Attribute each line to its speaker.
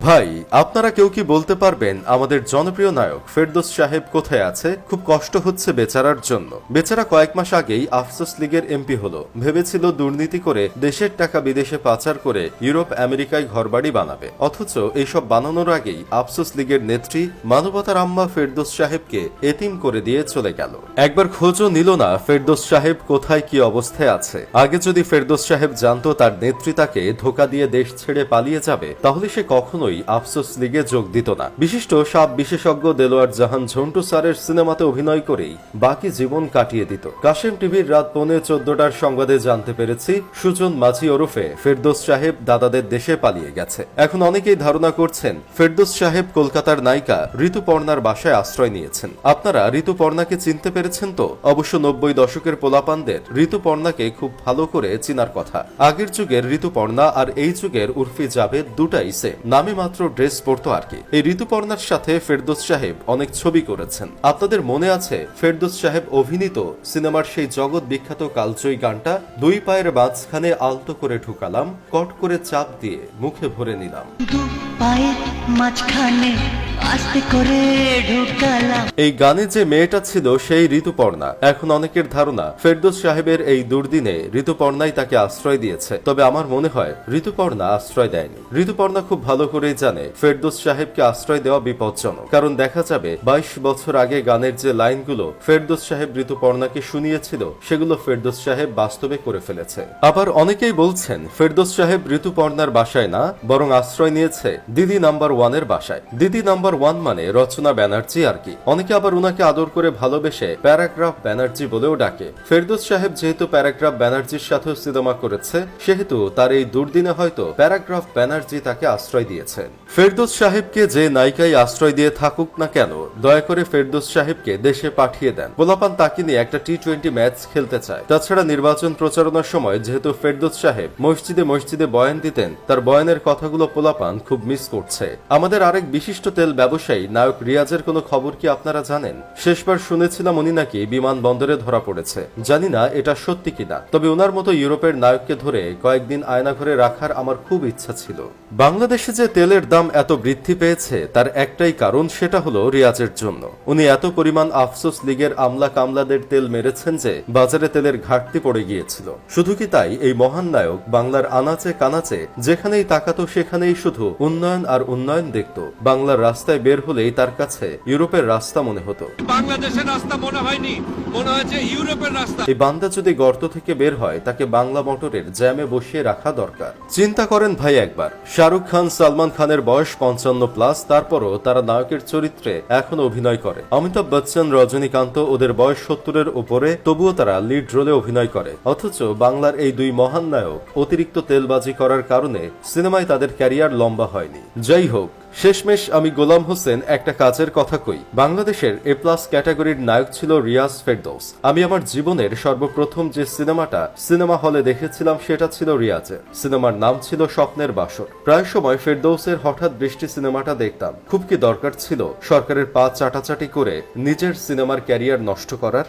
Speaker 1: ভাই, আপনারা কেউ কি বলতে পারবেন আমাদের জনপ্রিয় নায়ক ফেরদৌস সাহেব কোথায় আছে? খুব কষ্ট হচ্ছে বেচারার জন্য। বেচারা কয়েক মাস আগেই আফসোস লীগের এমপি হলো, ভেবেছিল দুর্নীতি করে দেশের টাকা বিদেশে পাচার করে ইউরোপ আমেরিকায় ঘরবাড়ি বানাবে। অথচ এইসব বানানোর আগেই আফসোস লীগের নেত্রী মানবতার আম্মা ফেরদৌস সাহেবকে এতিম করে দিয়ে চলে গেল। একবার খোঁজও নিল না ফেরদৌস সাহেব কোথায় কি অবস্থায় আছে। আগে যদি ফেরদৌস সাহেব জানতো তার নেত্রী তাকে ধোকা দিয়ে দেশ ছেড়ে পালিয়ে যাবে, তাহলে সে কখনোই আফসোস লীগে যোগ দিত না। বিশিষ্ট সাপ বিশেষজ্ঞ দেলোয়ার জাহান ঝন্টু স্যারের সিনেমাতে অভিনয় করেই বাকি জীবন কাটিয়ে দিত। কাশেম টিভির রাত 14:15টার সংবাদে জানতে পেরেছি সুজন মাঝি ওরফে ফেরদৌস সাহেব দাদাদের দেশে পালিয়ে গেছে। এখন অনেকেই ধারণা করছেন ফেরদৌস সাহেব কলকাতার নায়িকা ঋতুপর্ণার বাসায় আশ্রয় নিয়েছেন। আপনারা ঋতুপর্ণাকে চিনতে পেরেছেন তো? অবশ্য 90 দশকের পোলাপানদের ঋতুপর্ণাকে খুব ভালো করে চিনার কথা। আগের যুগের ঋতুপর্ণা আর এই যুগের উর্ফি জাভেদ দুটাই সেম, নামে মাত্র ড্রেস পরতো আর কি। এই ঋতুপর্ণার সাথে ফেরদৌস সাহেব অনেক ছবি করেছেন। আপনাদের মনে আছে ফেরদৌস সাহেব অভিনীত সিনেমার সেই জগৎ বিখ্যাত কালজয়ী গানটা, দুই পায়ের মাঝখানে আলতো করে ঢুকালাম, কট করে চাপ দিয়ে মুখে ভরে নিলাম। এই গানে যে মেয়েটা ছিল সেই ঋতুপর্ণা। এখন অনেকের ধারণা ফেরদৌস সাহেবের এই দুর্দিনে ঋতুপর্ণাই তাকে আশ্রয় দিয়েছে। তবে আমার মনে হয় ঋতুপর্ণা আশ্রয় দেয়নি। ঋতুপর্ণা খুব ভালো করেই জানে ফেরদৌস সাহেবকে আশ্রয় দেওয়া বিপজ্জনক। কারণ দেখা যাবে 22 বছর আগে গানের যে লাইনগুলো ফেরদৌস সাহেব ঋতুপর্ণাকে শুনিয়েছিল, সেগুলো ফেরদৌস সাহেব বাস্তবে করে ফেলেছে। আবার অনেকেই বলছেন ফেরদৌস সাহেব ঋতুপর্ণার বাসায় না, বরং আশ্রয় নিয়েছে দিদি নাম্বার 1 এর বাসায়। দিদি নাম্বার 1 মানে রচনা ব্যানার্জি আর কি। অনেকে আবার উনাকে আদর করে ভালোবেসে প্যারাগ্রাফ ব্যানার্জি বলেও ডাকে। ফেরদৌস সাহেব যেহেতু প্যারাগ্রাফ ব্যানার্জির সাথেও সিনেমা করেছে, সেহেতু তার এই দুর্দিনে হয়তো প্যারাগ্রাফ ব্যানার্জি তাকে আশ্রয় দিয়েছেন। ফেরদৌস সাহেবকে যে নায়িকাই আশ্রয় দিয়ে থাকুক না কেন, দয়া করে ফেরদৌস সাহেবকে দেশে পাঠিয়ে দেন। পোলাপান তাকে নিয়ে একটা T20 ম্যাচ খেলতে চায়। তাছাড়া নির্বাচন প্রচারণার সময় যেহেতু ফেরদৌস সাহেব মসজিদে মসজিদে বয়ান দিতেন, তার বয়ানের কথাগুলো পোলাপান খুব মিস করছে। আমাদের আরেক বিশিষ্ট তেল ব্যবসায়ী নায়ক রিয়াজের কোনো খবর কি আপনারা জানেন? শেষবার শুনেছিলাম উনি নাকি বিমানবন্দরে ধরা পড়েছে। জানি না এটা সত্যি কিনা, তবে ওনার মতো ইউরোপের নায়ককে ধরে কয়েকদিন আয়নাঘরে রাখার আমার খুব ইচ্ছা ছিল। বাংলাদেশে যে তেলের দাম এত বৃদ্ধি পেয়েছে তার একটাই কারণ, সেটা হলো রিয়াজের জন্য। উনি এত পরিমাণ আফসোস লীগের আমলা কামলাদের তেল মেরেছেন যে বাজারে তেলের ঘাটতি পড়ে গিয়েছিল। শুধু কি তাই, এই মহান নায়ক বাংলার আনাচে কানাচে যেখানেই তাকাতো সেখানেই শুধু উন্নয়ন আর উন্নয়ন দেখত। বাংলার রাস্তায় বের হলেই তার কাছে ইউরোপের রাস্তা মনে হতো।
Speaker 2: বাংলাদেশের রাস্তা মনে হয়নি, মনে হয়েছে ইউরোপের রাস্তা।
Speaker 1: এই বান্দা যদি গর্ত থেকে বের হয়, তাকে বাংলা মোটরের জ্যামে বসিয়ে রাখা দরকার। চিন্তা করেন ভাই একবার, শাহরুখ খান সালমান খানের বয়স 55+, তারপরও তারা নায়কের চরিত্রে এখনো অভিনয় করে। অমিতাভ বচ্চন রজনীকান্ত ওদের বয়স 70-এর উপরে, তবুও তারা লিড রোলে অভিনয় করে। অথচ বাংলার এই দুই মহান নায়ক অতিরিক্ত তেলবাজি করার কারণে সিনেমায় তাদের ক্যারিয়ার লম্বা হয়নি। যাই হোক, শেষমেশ আমি গোলাম হোসেন একটা কাজের কথা কই। বাংলাদেশের A+ ক্যাটাগরির নায়ক ছিল রিয়াজ ফেরদৌস। আমি আমার জীবনের সর্বপ্রথম যে সিনেমাটা সিনেমা হলে দেখেছিলাম সেটা ছিল রিয়াজের। সিনেমার নাম ছিল স্বপ্নের বাসর। প্রায় সময় ফেরদৌসের হঠাৎ বৃষ্টি সিনেমাটা দেখতাম। খুব কি দরকার ছিল সরকারের পা চাটাচাটি করে নিজের সিনেমার ক্যারিয়ার নষ্ট করার?